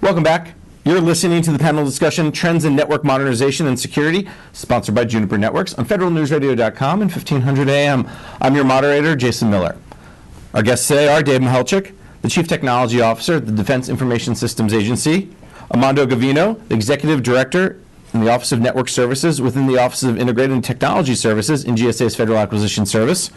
Welcome back. You're listening to the panel discussion, Trends in Network Modernization and Security, sponsored by Juniper Networks on federalnewsradio.com and 1500 AM. I'm your moderator, Jason Miller. Our guests today are Dave Michalczyk, the Chief Technology Officer at the Defense Information Systems Agency, Armando Gavino, the Executive Director in the Office of Network Services within the Office of Integrated Technology Services in GSA's Federal Acquisition Service,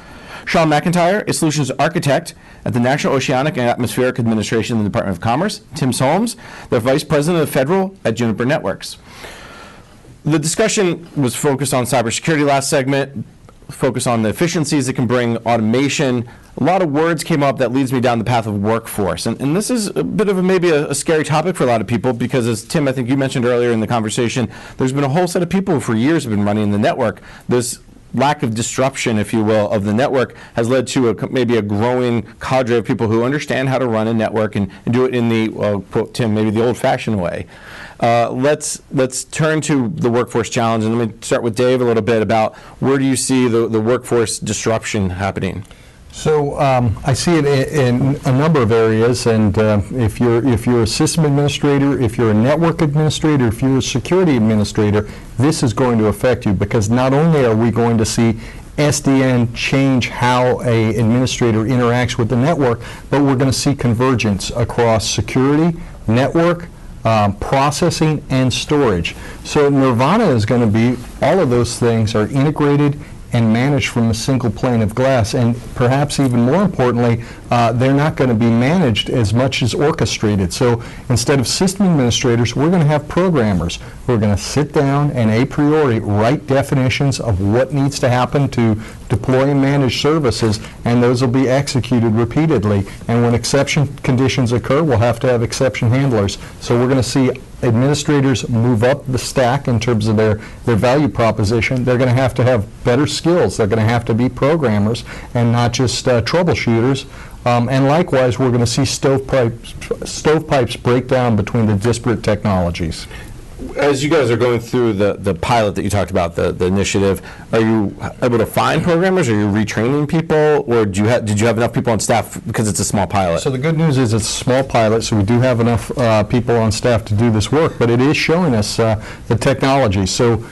Sean McIntyre, a Solutions Architect at the National Oceanic and Atmospheric Administration in the Department of Commerce, Tim Holmes, the Vice President of Federal at Juniper Networks. The discussion was focused on cybersecurity last segment, focused on the efficiencies that can bring automation. A lot of words came up that leads me down the path of workforce. And this is a bit of maybe a scary topic for a lot of people because, as Tim, I think you mentioned earlier in the conversation, there's been a whole set of people who for years have been running the network. This lack of disruption, if you will, of the network has led to maybe a growing cadre of people who understand how to run a network and do it in the, quote Tim, maybe the old-fashioned way. Let's turn to the workforce challenge, and let me start with Dave a little bit about where do you see the workforce disruption happening? So I see it in a number of areas, and if you're a system administrator, if you're a network administrator, if you're a security administrator, this is going to affect you, because not only are we going to see SDN change how an administrator interacts with the network, but we're going to see convergence across security, network, processing, and storage. So Nirvana is going to be all of those things are integrated and managed from a single pane of glass, and perhaps even more importantly, they're not going to be managed as much as orchestrated. So instead of system administrators, we're going to have programmers who are going to sit down and a priori write definitions of what needs to happen to deploy and manage services, and those will be executed repeatedly. And when exception conditions occur, we'll have to have exception handlers. So we're going to see administrators move up the stack in terms of their value proposition. They're going to have better skills. They're going to have to be programmers and not just troubleshooters. And likewise, we're going to see stovepipes break down between the disparate technologies. As you guys are going through the pilot that you talked about, the initiative, are you able to find programmers? Are you retraining people? Or did you have enough people on staff because it's a small pilot? So the good news is it's a small pilot, so we do have enough people on staff to do this work, but it is showing us the technology. So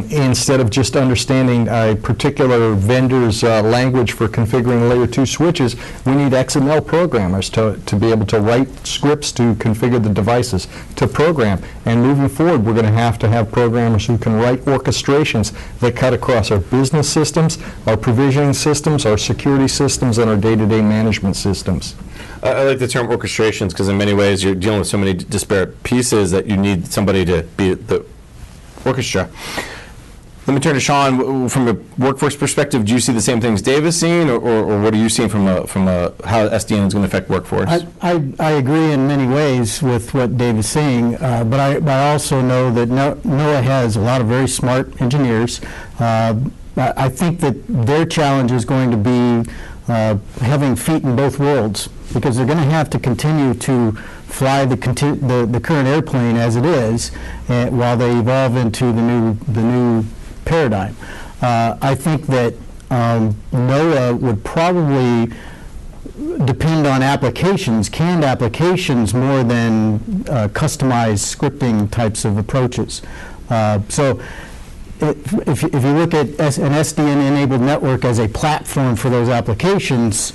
instead of just understanding a particular vendor's language for configuring layer 2 switches, we need XML programmers to be able to write scripts to configure the devices, to program. And moving forward, we're going to have programmers who can write orchestrations that cut across our business systems, our provisioning systems, our security systems, and our day-to-day management systems. I like the term orchestrations because in many ways you're dealing with so many disparate pieces that you need somebody to be the orchestra. Let me turn to Sean. From a workforce perspective, do you see the same things Dave is seeing, or what are you seeing from how SDN is going to affect workforce? I agree in many ways with what Dave is saying, but I also know that NOAA has a lot of very smart engineers. I think that their challenge is going to be having feet in both worlds, because they're going to have to continue to fly the current airplane as it is while they evolve into the new paradigm. I think that NOAA would probably depend on applications, canned applications, more than customized scripting types of approaches. So if you look at an SDN-enabled network as a platform for those applications,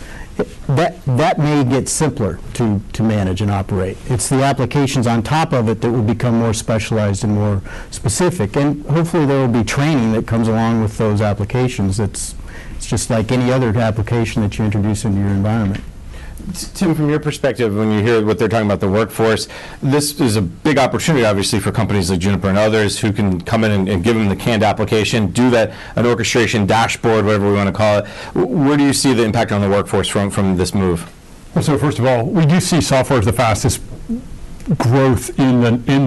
that may get simpler to manage and operate. It's the applications on top of it that will become more specialized and more specific. And hopefully there will be training that comes along with those applications. It's just like any other application that you introduce into your environment. Tim, from your perspective, when you hear what they're talking about the workforce, this is a big opportunity, obviously, for companies like Juniper and others who can come in and give them the canned application, do an orchestration dashboard, whatever we want to call it. Where do you see the impact on the workforce from this move? Well, so first of all, we do see software as the fastest growth in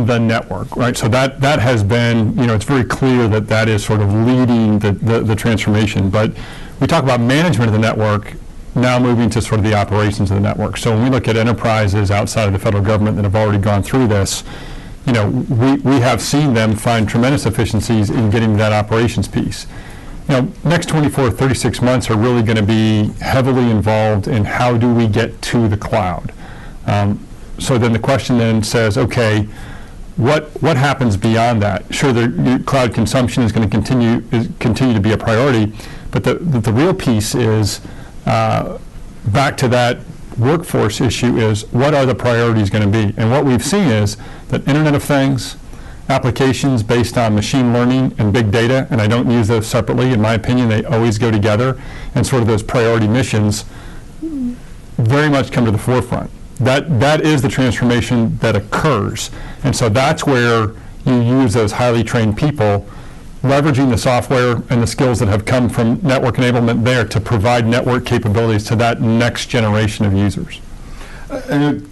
the network, right? So that has been, it's very clear that is sort of leading the transformation. But we talk about management of the network, now moving to sort of the operations of the network. So when we look at enterprises outside of the federal government that have already gone through this, we have seen them find tremendous efficiencies in getting that operations piece. Next 24, 36 months are really going to be heavily involved in how do we get to the cloud. so then the question then says, okay, what happens beyond that? Sure, the cloud consumption is going to continue to be a priority, but the real piece is back to that workforce issue is what are the priorities going to be? And what we've seen is that Internet of Things, applications based on machine learning and big data, and I don't use those separately, in my opinion, they always go together, and sort of those priority missions very much come to the forefront. That is the transformation that occurs. And so that's where you use those highly trained people, leveraging the software and the skills that have come from network enablement there to provide network capabilities to that next generation of users.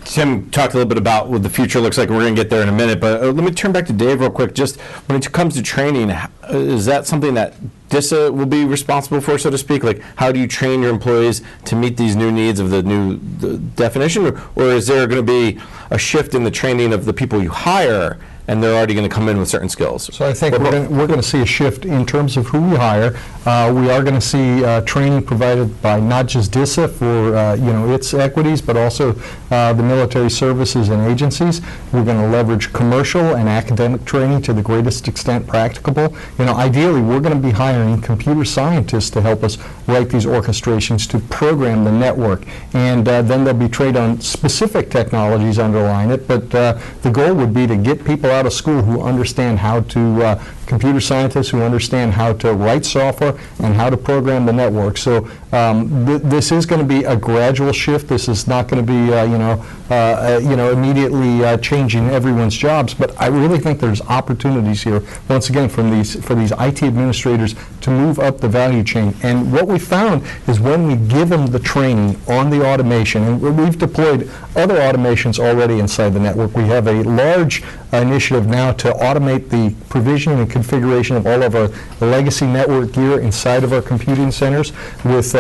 Tim talked a little bit about what the future looks like, and we're going to get there in a minute, but let me turn back to Dave real quick. Just when it comes to training, is that something that DISA will be responsible for, so to speak? Like, how do you train your employees to meet these new needs of the new definition, or is there going to be a shift in the training of the people you hire, and they're already going to come in with certain skills? So I think we're going to see a shift in terms of who we hire. We are going to see training provided by not just DISA for its equities, but also the military services and agencies. We're going to leverage commercial and academic training to the greatest extent practicable. Ideally, we're going to be hiring computer scientists to help us write these orchestrations to program the network, and then they'll be trained on specific technologies underlying it. But the goal would be to get people out of school who understand how to, computer scientists who understand how to write software and how to program the network. So this is going to be a gradual shift. This is not going to be, immediately changing everyone's jobs. But I really think there's opportunities here, once again, for these IT administrators to move up the value chain. And what we found is when we give them the training on the automation, and we've deployed other automations already inside the network. We have a large initiative now to automate the provisioning and configuration of all of our legacy network gear inside of our computing centers with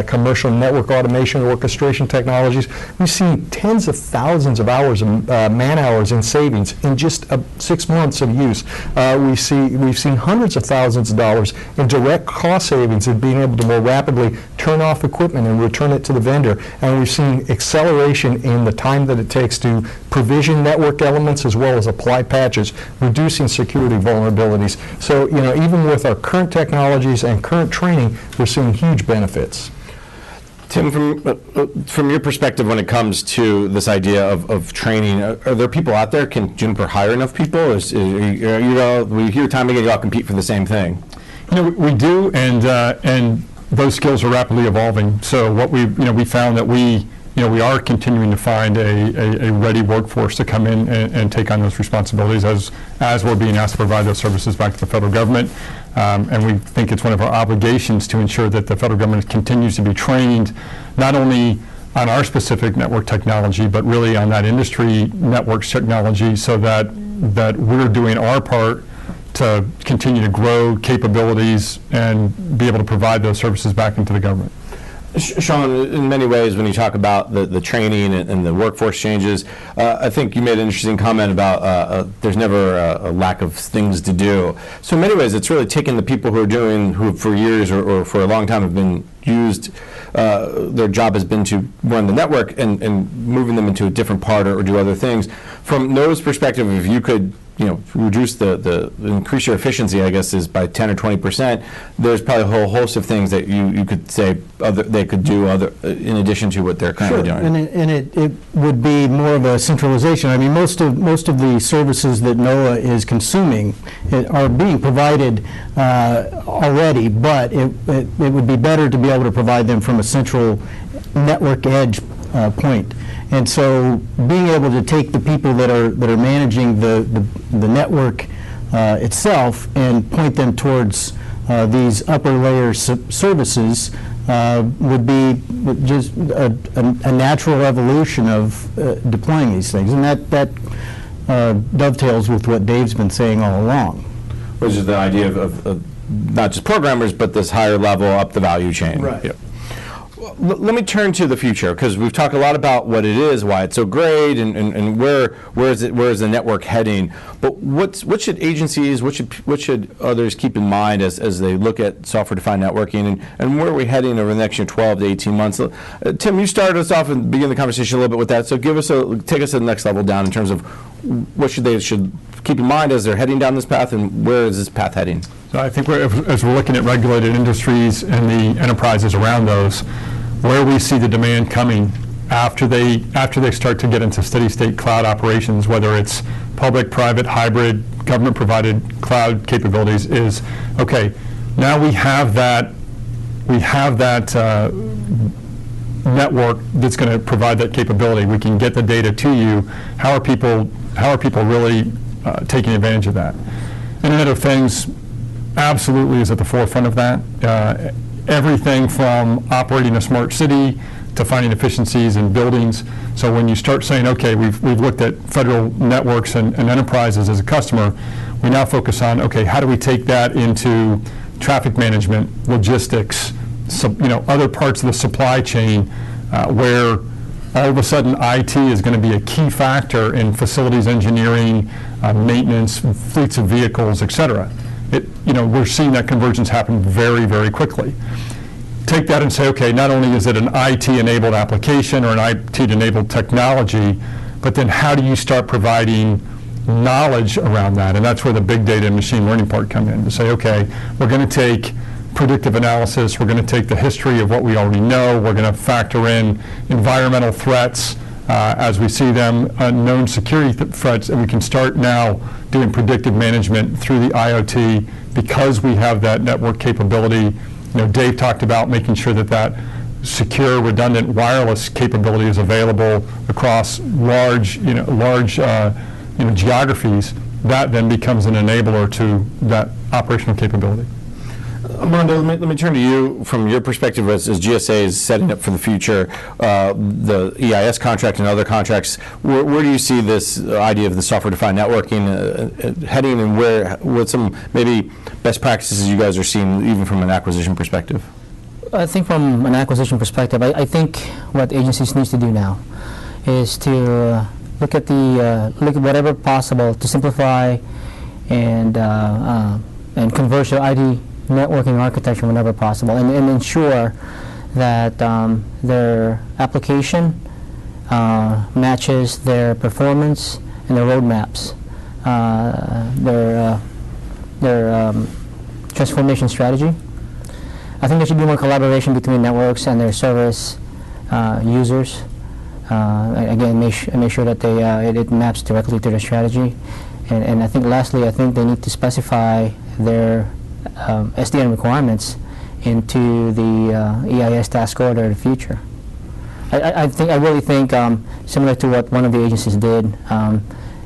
commercial network automation orchestration technologies. We've seen tens of thousands of hours of man-hours in savings in just 6 months of use. We've seen hundreds of thousands of dollars in direct cost savings in being able to more rapidly turn off equipment and return it to the vendor. And we've seen acceleration in the time that it takes to provision network elements as well as apply patches, reducing security vulnerabilities. So, even with our current technologies and current training, we're seeing huge benefits. Tim, from your perspective, when it comes to this idea of training, are there people out there? Can Juniper hire enough people? We hear time and again you all compete for the same thing. We do, and those skills are rapidly evolving. So what we found that we are continuing to find a ready workforce to come in and take on those responsibilities as we're being asked to provide those services back to the federal government. And we think it's one of our obligations to ensure that the federal government continues to be trained not only on our specific network technology, but really on that industry networks technology, so that we're doing our part to continue to grow capabilities and be able to provide those services back into the government. Sean, in many ways, when you talk about the training and the workforce changes, I think you made an interesting comment about there's never a lack of things to do. So in many ways, it's really taking the people who for years or for a long time have been used, their job has been to run the network and moving them into a different part or do other things. From Noah's perspective, if you could reduce increase your efficiency, I guess, is by 10 or 20%, there's probably a whole host of things that you could say they could do in addition to what they're currently doing. And it would be more of a centralization. I mean, most of the services that NOAA is consuming are being provided already, but it would be better to be able to provide them from a central network edge point. And so being able to take the people that are managing the network itself and point them towards these upper layer services would be just a natural evolution of deploying these things. And that dovetails with what Dave's been saying all along. Which is the idea of not just programmers, but this higher level up the value chain. Right. Yep. Let me turn to the future, because we've talked a lot about what it is, why it's so great, and where is the network heading. But what should agencies, what should others keep in mind as they look at software-defined networking, and where are we heading over the next 12 to 18 months? Tim, you started us off and began the conversation a little bit with that. So take us to the next level down in terms of what should keep in mind as they're heading down this path, and where is this path heading? So I think as we're looking at regulated industries and the enterprises around those, where we see the demand coming after they start to get into steady state cloud operations, whether it's public, private, hybrid, government provided cloud capabilities, is okay. Now we have that network that's going to provide that capability. We can get the data to you. How are people really taking advantage of that? Internet of Things absolutely is at the forefront of that. Everything from operating a smart city to finding efficiencies in buildings. So when you start saying, okay, we've looked at federal networks and enterprises as a customer, we now focus on, okay, how do we take that into traffic management, logistics, other parts of the supply chain, where all of a sudden IT is going to be a key factor in facilities engineering, maintenance, fleets of vehicles, et cetera. We're seeing that convergence happen very, very quickly. Take that and say, okay, not only is it an IT-enabled application or an IT-enabled technology, but then how do you start providing knowledge around that? And that's where the big data and machine learning part come in, to say, okay, we're going to take predictive analysis, we're going to take the history of what we already know, we're going to factor in environmental threats as we see them, known security threats, and we can start now doing predictive management through the IoT because we have that network capability. Dave talked about making sure that secure, redundant wireless capability is available across large geographies. That then becomes an enabler to that operational capability. Armando, let me turn to you from your perspective as GSA is setting up for the future, the EIS contract and other contracts. Where do you see this idea of the software-defined networking heading, and what some maybe best practices you guys are seeing even from an acquisition perspective? I think from an acquisition perspective, I think what agencies need to do now is to look at whatever possible to simplify and converge their IT networking architecture whenever possible, and ensure that their application matches their performance and their roadmaps, their transformation strategy. I think there should be more collaboration between networks and their service users. Again, make sure that it maps directly to their strategy. And I think lastly, I think they need to specify their SDN requirements into the EIS task order of the future. I really think similar to what one of the agencies did,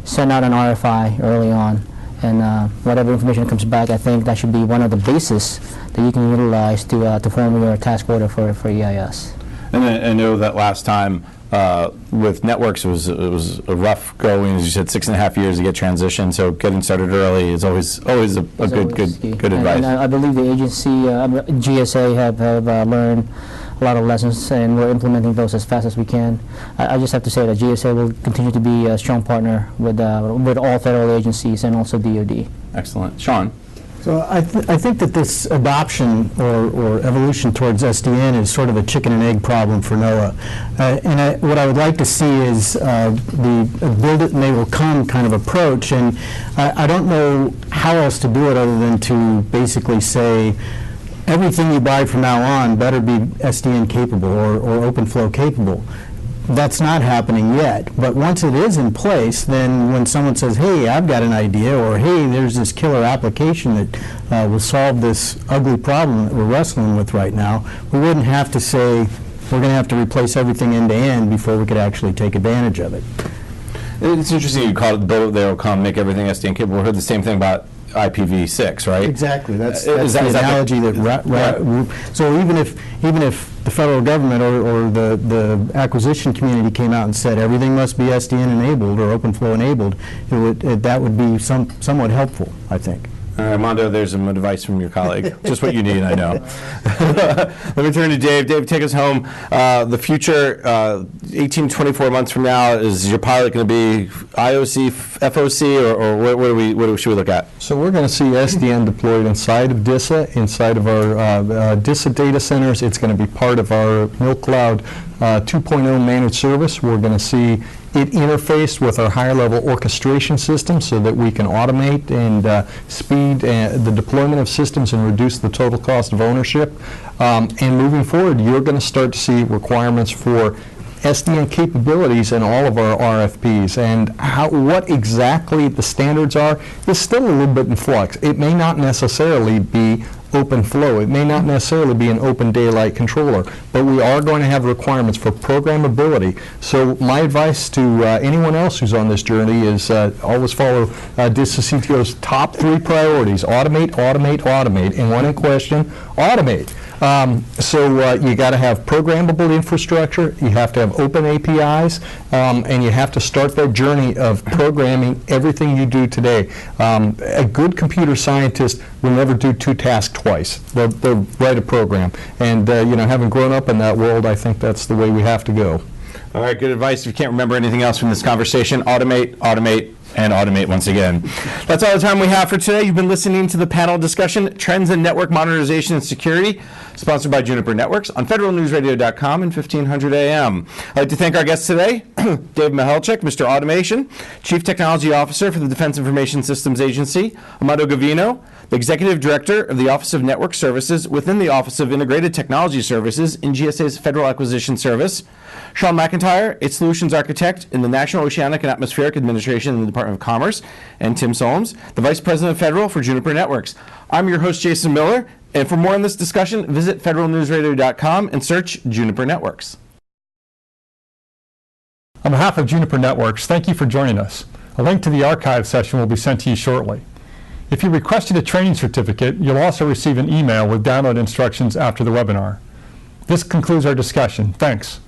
send out an RFI early on, and whatever information comes back, I think that should be one of the bases that you can utilize to form your task order for EIS. And I know that last time with networks it was a rough going, as you said, 6.5 years to get transition. So getting started early is always a good advice. And I believe the agency, GSA, have learned a lot of lessons, and we're implementing those as fast as we can. I just have to say that GSA will continue to be a strong partner with all federal agencies and also DoD. Excellent, Sean. So I think that this adoption or evolution towards SDN is sort of a chicken and egg problem for NOAA. What I would like to see is the build it and they will come kind of approach. And I don't know how else to do it other than to basically say everything you buy from now on better be SDN capable or OpenFlow capable. That's not happening yet, but once it is in place, then when someone says, hey, I've got an idea, or hey, there's this killer application that will solve this ugly problem that we're wrestling with right now, we wouldn't have to say we're going to have to replace everything end to end before we could actually take advantage of it. It's interesting you call it the build it, they'll come, make everything SDN capable. We heard the same thing about IPv6, right? Exactly. That's the analogy so even if the federal government or the acquisition community came out and said everything must be SDN enabled or OpenFlow enabled, that would be somewhat helpful, I think. All right, Mondo, there's some advice from your colleague. Just what you need, I know. Let me turn to Dave. Dave, take us home. The future, 18, 24 months from now, is your pilot going to be IOC, FOC, or what should we look at? So we're going to see SDN deployed inside of DISA, inside of our DISA data centers. It's going to be part of our MilCloud 2.0 managed service. We're going to see it interfaced with our higher level orchestration system so that we can automate and speed the deployment of systems and reduce the total cost of ownership. And moving forward, you're going to start to see requirements for SDN capabilities in all of our RFPs, and what exactly the standards are is still a little bit in flux. It may not necessarily be open flow. It may not necessarily be an open daylight controller, but we are going to have requirements for programmability. So my advice to anyone else who's on this journey is always follow DISA CTO's top 3 priorities: automate, automate, automate, and one in question, automate. So you got to have programmable infrastructure, you have to have open APIs, and you have to start that journey of programming everything you do today. A good computer scientist will never do 2 tasks twice. They'll write a program. And having grown up in that world, I think that's the way we have to go. All right, good advice. If you can't remember anything else from this conversation, automate, automate, and automate once again. That's all the time we have for today. You've been listening to the panel discussion, Trends in Network Modernization and Security, sponsored by Juniper Networks on federalnewsradio.com and 1500 AM. I'd like to thank our guests today, Dave Mihalchik, Mr. Automation, Chief Technology Officer for the Defense Information Systems Agency, Amado Gavino, the Executive Director of the Office of Network Services within the Office of Integrated Technology Services in GSA's Federal Acquisition Service, Sean McIntyre, a Solutions Architect in the National Oceanic and Atmospheric Administration in the Department of Commerce, and Tim Solms, the Vice President of Federal for Juniper Networks. I'm your host, Jason Miller, and for more on this discussion, visit federalnewsradio.com and search Juniper Networks. On behalf of Juniper Networks, thank you for joining us. A link to the archive session will be sent to you shortly. If you requested a training certificate, you'll also receive an email with download instructions after the webinar. This concludes our discussion. Thanks.